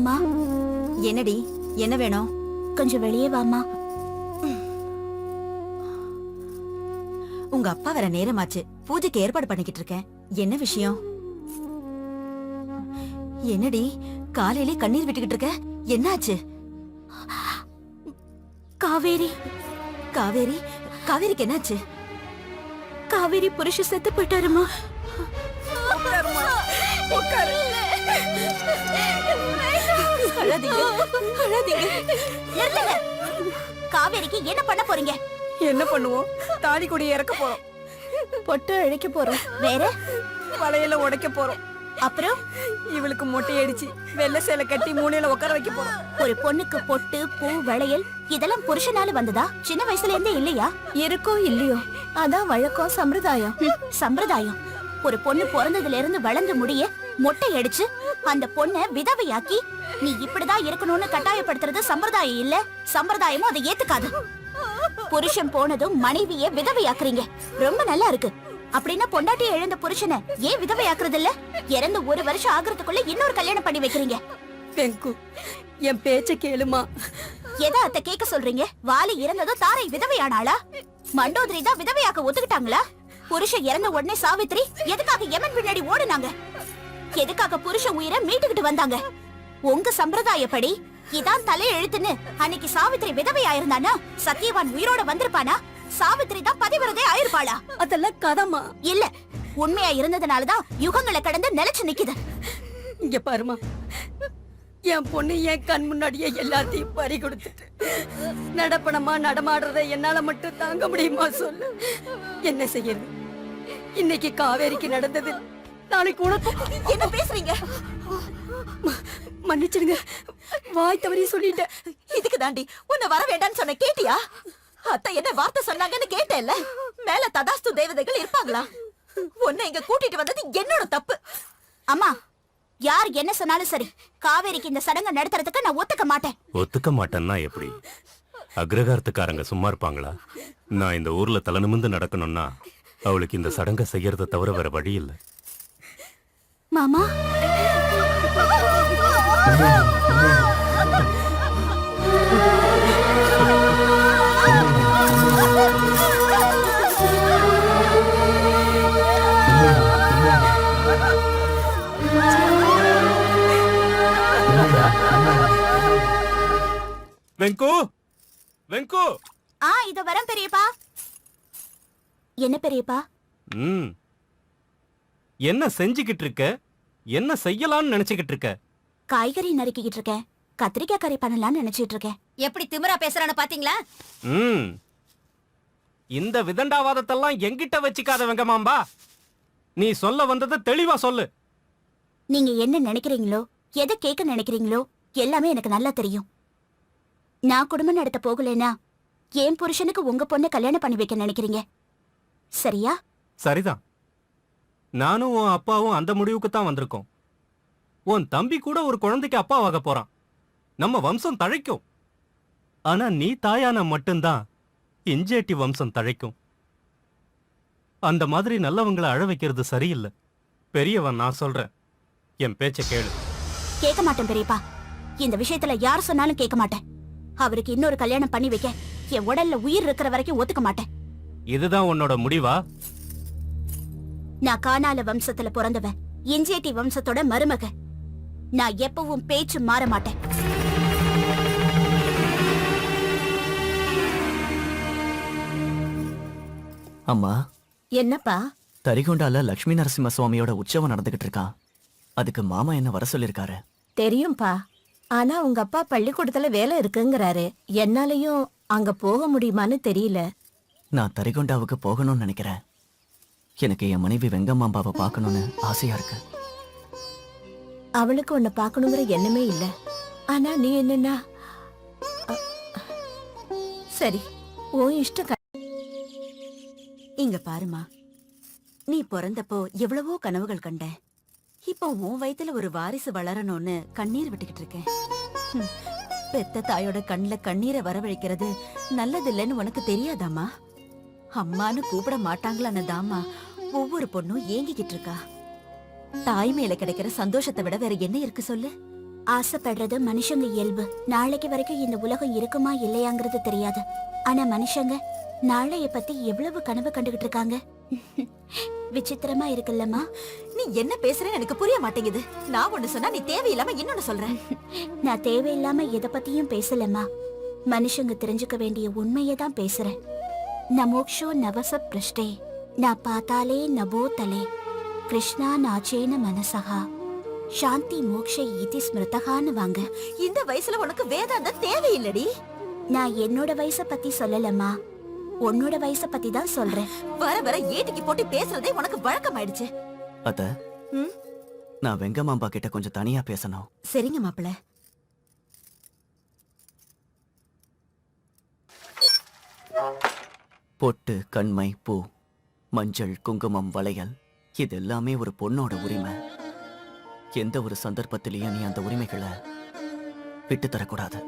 அம்மா. என்னடி, என்ன வேணும்? கொஞ்சம் வெளியே வாமா. உங்க அப்பா வர நேரமாச்சு. பூஜைக்கு ஏற்பாடு பண்ணிக்கிட்டு இருக்கேன். என்ன விஷயம்? என்னடி, காலையிலே கண்ணீர் விட்டுக்கிட்டு இருக்க? என்னாச்சு? காவேரி. காவேரி? காவேரிக்கு என்னாச்சு? காவேரி புருஷ செத்து போயிட்டாருமா. அழாதீங்க, அழாதீங்க. நிறுத்துங்க. காவேரிக்கு என்ன பண்ண போறீங்க? என்ன பண்ணுவோம்? தாலி கொடி இறக்க போறோம், பொட்டு அழைக்க போறோம். வேற? வளையல உடைக்க போறோம். அப்புறம் இவளுக்கு மொட்டை அடிச்சு வெள்ளை சேலை கட்டி மூணையில உட்கார வைக்க போறோம். ஒரு பொண்ணுக்கு பொட்டு, பூ, வளையல் இதெல்லாம் புருஷனால வந்ததா? சின்ன வயசுல இருந்தே இல்லையா? இருக்கோ இல்லையோ, அதான் வழக்கம், சம்பிரதாயம். சம்பிரதாயம். ஒரு பொண்ணு பிறந்ததுல இருந்து வளர்ந்து முடிய மொட்டை அடிச்சு அந்த பொண்ணை விதவையாக்கி நீ இப்படிதான் இருக்கணும்னு கட்டாயப்படுத்துறது சம்பிரதாயம் இல்ல. சம்பிரதாயமும் அதை ஏத்துக்காது. புருஷன் போனதும் மனைவிய விதவையாக்குறீங்க. ரொம்ப நல்லா இருக்கு. அப்படின்னா பொண்டாட்டியை இழந்த புருஷனை ஏன் விதவையாக்குறது இல்ல? இறந்து ஒரு வருஷம் ஆகுறதுக்குள்ள இன்னொரு கல்யாணம் பண்ணி வைக்கிறீங்க. வெங்கு, என் பேச்ச கேளுமா. எதை அத்தை கேட்க சொல்றீங்க? வாலி இறந்ததும் தாரை விதவையானாளா? மண்டோதரி தான் விதவையாக்க ஒத்துக்கிட்டாங்களா? புருஷன் இறந்த உடனே சாவித்திரி எதுக்காக யமன் பின்னாடி ஓடுனாங்க? எதுக்காக புருஷன் உயிரை மீட்டுக்கிட்டு வந்தாங்க? உங்க சம்பிரதாயப்படி இதான் தலை எழுத்துன்னு அன்னைக்கு சாவித்திரி விதவையா இருந்தானா சத்தியவான் உயிரோட வந்திருப்பானா? சாவித்திரி தான் பதிவிரதே ஆயிருப்பாளா? அதெல்லாம் கதமா இல்ல, உண்மையா இருந்ததுனாலதான் யுகங்களை கடந்து நிலைச்சு நிக்குது. இங்க பாருமா, என் பொண்ணு என் கண் முன்னாடியே எல்லாத்தையும் பறி கொடுத்துட்டு நடப்பணமா நடமாடுறத என்னால மட்டும் தாங்க முடியுமா சொல்லு? என்ன செய்யறது? இன்னைக்கு காவேரிக்கு நடந்தது நாளைக்கு உனக்கும். என்ன பேசுறீங்க? மன்னிச்சிடுங்க, வாய் தவறி சொல்லிட்டேன். இதுக்கு தாண்டி உன்னை வர வேண்டாம்னு சொன்ன, கேட்டியா? அத்தை என்ன வார்த்தை சொன்னாங்கன்னு கேட்டேல்ல. மேல ததாஸ்து தேவதைகள் இருப்பாங்களா? உன்னை இங்க கூட்டிட்டு வந்தது என்னோட தப்பு. அம்மா, யார் என்ன சொன்னாலும் சரி, காவேரிக்கு இந்த சடங்கை நடத்துறதுக்கு நான் ஒத்துக்க மாட்டேன். ஒத்துக்க மாட்டேன்னா எப்படி? அக்ரகாரத்துக்காரங்க சும்மா இருப்பாங்களா? நான் இந்த ஊர்ல தலை நிமிர்ந்து நடக்கணும்னா அவளுக்கு இந்த சடங்கை செய்யறத தவிர வேற வழி இல்லை. மாமா, வெங்கு, வெங்கு. இத வரேன் பெரியப்பா. என்ன பெரியப்பா? என்ன செஞ்சுக்கிட்டு இருக்க? என்ன செய்யலாம்னு நினைச்சுக்கிட்டு இருக்க? காய்கறி நறுக்கிட்டு இருக்கேன். கத்திரிக்காய் கறி பண்ணலாம்னு நினைச்சிட்டு இருக்கேன். எப்படி திமிரா பேசுறான்னு பாத்தீங்களா? இந்த விதண்டாவாதத்தெல்லாம் எங்கிட்ட வச்சுக்காத வெங்கமாம்பா. நீ சொல்ல வந்ததை தெளிவா சொல்லு. நீங்க என்ன நினைக்கிறீங்களோ, எதை கேட்க நினைக்கிறீங்களோ எல்லாமே எனக்கு நல்லா தெரியும். நான் குடும்பம் நடத்த போகலனா என் புருஷனுக்கு உங்க பொண்ணை கல்யாணம் பண்ணி வைக்க நினைக்கிறீங்க, சரியா? சரிதான். நானும் உன் அப்பாவும் அந்த முடிவுக்கு தான் வந்திருக்கோம். உன் தம்பி கூட ஒரு குழந்தைக்கு அப்பாவாக போறான். நம்ம வம்சம் தழைக்கும். ஆனா நீ தாயான மட்டும்தான் இஞ்சேட்டி வம்சம் தழைக்கும். அந்த மாதிரி நல்லவங்களை அழ வைக்கிறது சரியில்லை. பெரியவன், நான் சொல்றேன், என் பேச்ச கேளு. கேட்க மாட்டேன் பெரியப்பா. இந்த விஷயத்துல யார் சொன்னாலும் கேட்க மாட்டேன். அவருக்கு இன்னொரு கல்யாணம் பண்ணி வைக்க என் உடல்ல உயிர் இருக்கிற வரைக்கும் ஒத்துக்க மாட்டேன். இதுதான் உன்னோட முடிவா? நான் காணால வம்சத்துல பிறந்தவன், இஞ்சேட்டி வம்சத்தோட மருமக. நான் எப்பவும் பேச்சு மாற மாட்டேன். அம்மா. என்னப்பா? தரிகொண்டால லட்சுமி நரசிம்ம சுவாமியோட உற்சவம் நடந்துகிட்டு இருக்கா. அதுக்கு மாமா என்ன வர சொல்லிருக்காரு. தெரியும்பா. ஆனா உங்க அப்பா பள்ளிக்கூடத்துல வேலை இருக்குங்கிறாரு. என்னாலயும் அங்க போக முடியுமான்னு தெரியல. நான் தரிகொண்டாவுக்கு போகணும்னு நினைக்கிறேன். எனக்கு என் மனைவி வெங்கம்மாம்பாவை பார்க்கணும்னு ஆசையா இருக்கு. அவளுக்கு உன்னை பார்க்கணுங்கிற எண்ணமே இல்ல. ஆனா நீ என்னன்னா சரி, உன் இஷ்டம். இங்க பாருமா, நீ பிறந்தப்போ எவ்வளவோ கனவுகள் கண்ட. இப்போ உன் வயித்துல ஒரு வாரிசு வளரணும்னு கண்ணீர் விட்டுக்கிட்டு இருக்கேன். பெத்த தாயோட கண்ணுல கண்ணீரை வரவழைக்கிறது நல்லது இல்லைன்னு உனக்கு தெரியாதாமா? அம்மான்னு கூப்பிட மாட்டாங்களான்னு தாமா ஒவ்வொரு பொண்ணும் ஏங்கிக்கிட்டு இருக்கா. தாய் மேல கிடைக்கிற சந்தோஷத்தை விட வேற என்ன இருக்கு சொல்லு? ஆசைப்படுறது மனுஷங்க இயல்பு. நாளைக்கு வரைக்கும் இந்த உலகம் இருக்குமா இல்லையாங்கிறது தெரியாது. ஆனா மனுஷங்க நாளைய பத்தி எவ்வளவு கனவு கண்டுகிட்டு இருக்காங்க. விசித்திரமா இருக்குல்லம்மா. நீ என்ன பேசுறேன்னு எனக்கு புரிய மாட்டேங்குது. நான் ஒண்ணு சொன்னா நீ தேவையில்லாம இன்னொன்னு சொல்ற. நான் தேவையில்லாம எதை பத்தியும் பேசலம்மா. மனுஷங்க தெரிஞ்சுக்க வேண்டிய உண்மையை தான் பேசுறேன். நமோக்ஷோ நவச பிரஷ்டே நான் பார்த்தாலே நபோதலே கிருஷ்ணா நாச்சேன மனசகா சாந்தி மோக்ஷ இதி ஸ்மிருதகான்னு வாங்க. இந்த வயசுல உனக்கு வேதாந்தம் தேவையில்லடி. நான் என்னோட வயசை பத்தி சொல்லலம்மா, உன்னோட வயசை பத்தி தான் சொல்றேன். வர வர ஏட்டிக்கு போட்டு பேசுறதே உனக்கு வழக்கமாயிடுச்சு. அத்த ம்? நான் வெங்கம்மாம்பா கிட்ட கொஞ்சம் தனியா பேசணும். சரிங்க மாப்பிள்ள. பொட்டு, கண்மை, பூ, மஞ்சள், குங்குமம், வளையல் இது எல்லாமே ஒரு பொண்ணோட உரிமை. எந்த ஒரு சந்தர்ப்பத்திலையும் நீ அந்த உரிமைகளை விட்டு தரக்கூடாது.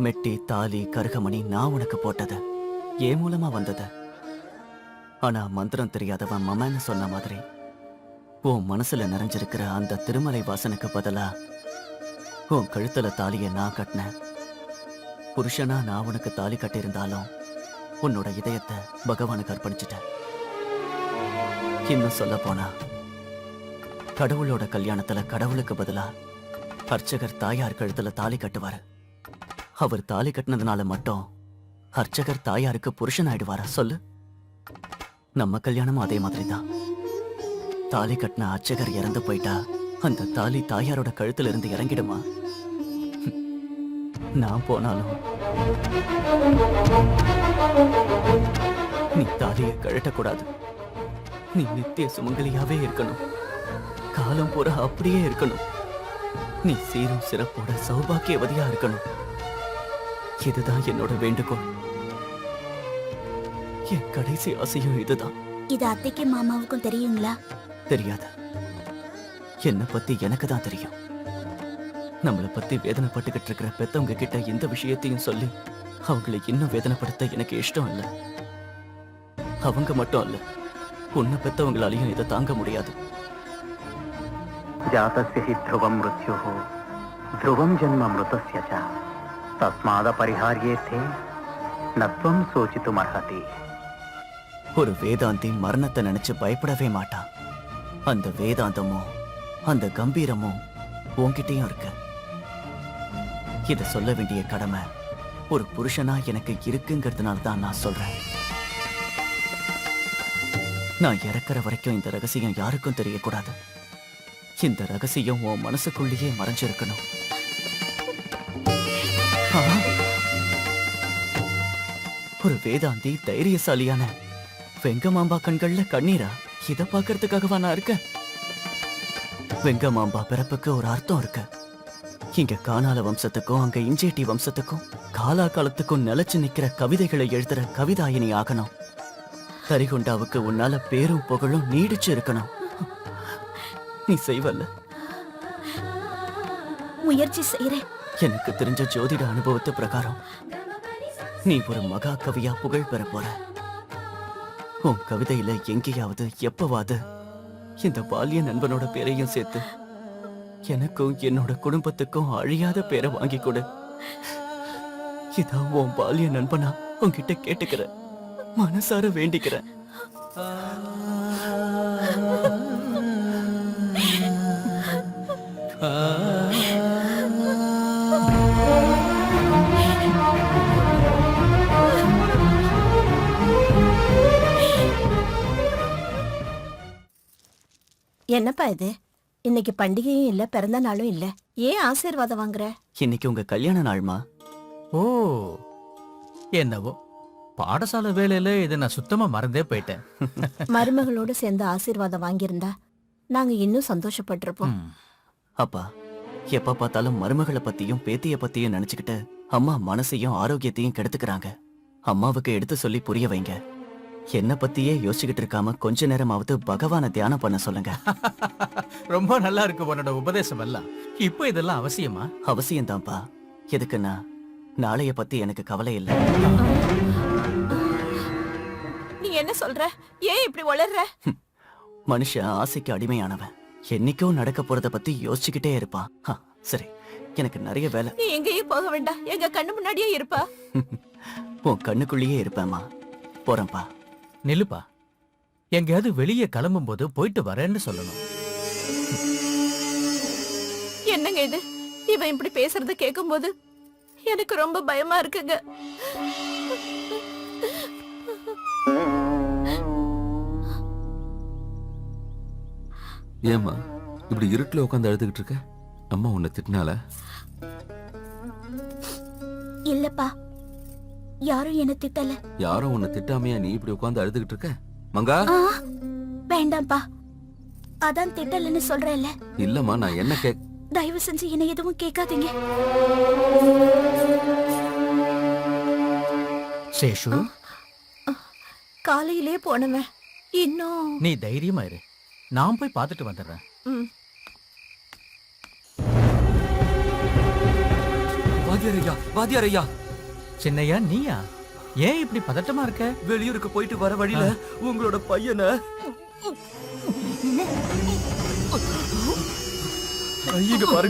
மெட்டி, தாலி, கருகமணி நான் உனக்கு போட்டது, ஏன் மூலமா வந்தது. ஆனா மந்திரம் தெரியாதவன் மமன்னு சொன்ன மாதிரி உன் மனசுல நிறைஞ்சிருக்கிற அந்த திருமலை வாசனுக்கு பதிலா உன் கழுத்துல தாலியை நான் கட்டினேன். புருஷனா நான் உனக்கு தாலி கட்டியிருந்தாலும் உன்னோட இதயத்தை பகவானுக்கு அர்ப்பணிச்சிட்டேன். இன்னும் சொல்ல போனா கடவுளோட கல்யாணத்துல கடவுளுக்கு பதிலா அர்ச்சகர் தாயார் கழுத்துல தாலி கட்டுவாரு. அவர் தாலி கட்டினதுனால மட்டும் அர்ச்சகர் தாயாருக்கு புருஷன் ஆயிடுவாரா சொல்லு? நம்ம கல்யாணமும் அதே மாதிரி தான். தாலி கட்டின அர்ச்சகர் இறந்து போயிட்டா அந்த தாலி தாயாரோட கழுத்துல இருந்து இறங்கிடுமா? நான் போனாலும் நீ தாலியை கழட்டக்கூடாது. நீ நித்திய சுமங்கலியாவே இருக்கணும். காலம் பூரா அப்படியே இருக்கணும். நீ சீரும் சிறப்போட சௌபாக்கியவதியா இருக்கணும். இதுதான் என்னோட வேண்டுகோள். என் கடைசி ஆசையும் இதுதான். இது அத்தைக்கு மாமாவுக்கும் தெரியுங்களா? தெரியாது. என்னை பத்தி எனக்கு தான் தெரியும். நம்மளை பத்தி வேதனைப்பட்டுக்கிட்டு இருக்கிற பெத்தவங்க கிட்ட எந்த விஷயத்தையும் சொல்லி அவங்களை இன்னும் வேதனைப்படுத்த எனக்கு இஷ்டம் இல்லை. அவங்க மட்டும் இல்ல, உன்னை பெத்தவங்களாலையும் இதை தாங்க முடியாது. जातस्य हि ध्रुवं मृत्युः ध्रुवं जन्म मृतस्य च तस्मादपरिहार्येऽर्थे न त्वं सोचितुमर्हति. ஒரு வேதாந்தி மரணத்தை நினைச்சு பயப்படவே மாட்டான். அந்த வேதாந்தமும் அந்த கம்பீரமும் உன்கிட்டயும் இருக்கு. இத சொல்ல வேண்டிய கடமை ஒரு புருஷனா எனக்கு இருக்குங்கிறதுனால தான் நான் சொல்றேன். நான் இறக்குற வரைக்கும் இந்த ரகசியம் யாருக்கும் தெரியக்கூடாது. இந்த ரகசியம் உன் மனசுக்குள்ளேயே மறைஞ்சிருக்கணும். ஒரு வேதாந்தி தைரியசாலியான வெங்கமாம்பா கண்கள்ல கண்ணீரா? இத பாக்குறதுக்காகவா நான் இருக்கேன்? வெங்கமாம்பா பிறப்புக்கு ஒரு அர்த்தம் இருக்கு. இங்க கானால வம்சத்துக்கும் அங்க இஞ்சேட்டி வம்சத்துக்கும் காலா காலத்துக்கும் நிலைச்சு நிக்கிற கவிதைகளை எழுதுற கவிதாயினி ஆகணும். தரிகுண்டாவுக்கு உன்னால பேரும் புகழும் நீடிச்சு இருக்கணும். நீ செய்வல்ல? முயற்சி செய்யறேன். எனக்கு தெரிஞ்ச ஜோதிட அனுபவத்து பிரகாரம் நீ ஒரு மகா கவியா புகழ் பெற போற. உன் கவிதையில எங்கேயாவது எப்பவாது இந்த பால்ய நண்பனோட பேரையும் சேர்த்து எனக்கும் என்னோட குடும்பத்துக்கும் அழியாத பேரை வாங்கி கொடு. இதான் உன் பால்ய நண்பனா உன்கிட்ட கேட்டுக்கிற, மனசார வேண்டிக்கிறேன். என்னப்பா இது? இன்னைக்கு பண்டிகையும் இல்ல, பிறந்த நாளும் இல்ல, ஏன் ஆசீர்வாதம் வாங்குற? இன்னைக்கு உங்க கல்யாண நாள்மா. ஓ, என்னவோ பாடசாலை வேலையில இதை நான் சுத்தமா மறந்தே போயிட்டேன். மருமகளோட சேர்ந்து ஆசீர்வாதம் வாங்கியிருந்தா நாங்க இன்னும் சந்தோஷப்பட்டிருப்போம். ம். அப்பா, எப்ப பார்த்தாலும் மருமகளை பத்தியும் பேத்திய பத்தியும் நினைச்சுக்கிட்டு அம்மா மனசையும் ஆரோக்கியத்தையும் கெடுத்துக்கிறாங்க. அம்மாவுக்கு எடுத்து சொல்லி புரிய வைங்க. என்ன பத்தியே யோசிச்சுக்கிட்டு இருக்காம கொஞ்ச நேரமாவது பகவானை தியானம் பண்ண சொல்லுங்க. ரொம்ப நல்லா இருக்கு உன்னோட உபதேசம் எல்லாம். இப்போ இதெல்லாம் அவசியமா? அவசியம்தான்ப்பா. எதுக்குன்னா நாளைய பத்தி எனக்கு கவலை இல்லை. நீ என்ன சொல்ற? ஏன் இப்படி வளர்ற? மனுஷன் ஆசைக்கு அடிமையானவன். என்னைக்கோ நடக்க போறத பத்தி யோசிச்சுக்கிட்டே இருப்பான். சரி, எனக்கு நிறைய வேலை. நீ எங்கேயும் போக வேண்டாம், எங்க கண்ணு முன்னாடியே இருப்பா. உன் கண்ணுக்குள்ளேயே இருப்பேம்மா. போறேன்ப்பா. நில்லுப்பா, எங்கேயாவது வெளியே கிளம்பும்போது போயிட்டு வரேன்னு சொல்லணும். என்னங்க இது, இவன் இப்படி பேசுறத கேட்கும்போது எனக்கு ரொம்ப பயமா இருக்குங்க. ஏம்மா இப்படி இருட்டுல உட்காந்து அழுதுகிட்டு இருக்க? அம்மா உன்னை திட்டினால? இல்லப்பா, யாரும் என்ன திட்டல. யாரும் உன்னை திட்டாமையா நீ இப்படி உட்காந்து அழுதுகிட்டு இருக்க? மங்கா, வேண்டாம்ப்பா, அதான் திட்டலன்னு சொல்றேன்ல. இல்லம்மா, நான் என்ன கேக் தயவு செஞ்சு என்ன எதுவும் கேட்காதீங்க. சேஷு, காலையிலே போனவன் இன்னும். நீ தைரியமா இரு, நான் போய் பார்த்துட்டு வந்துடுறேன். ம். வாத்தியார் ஐயா, சின்னையா, நீயா? ஏன் இப்படி பதட்டமா இருக்க? வெளியூருக்கு போயிட்டு வர வழியில உங்களோட பையனை இங்க பாருங்க.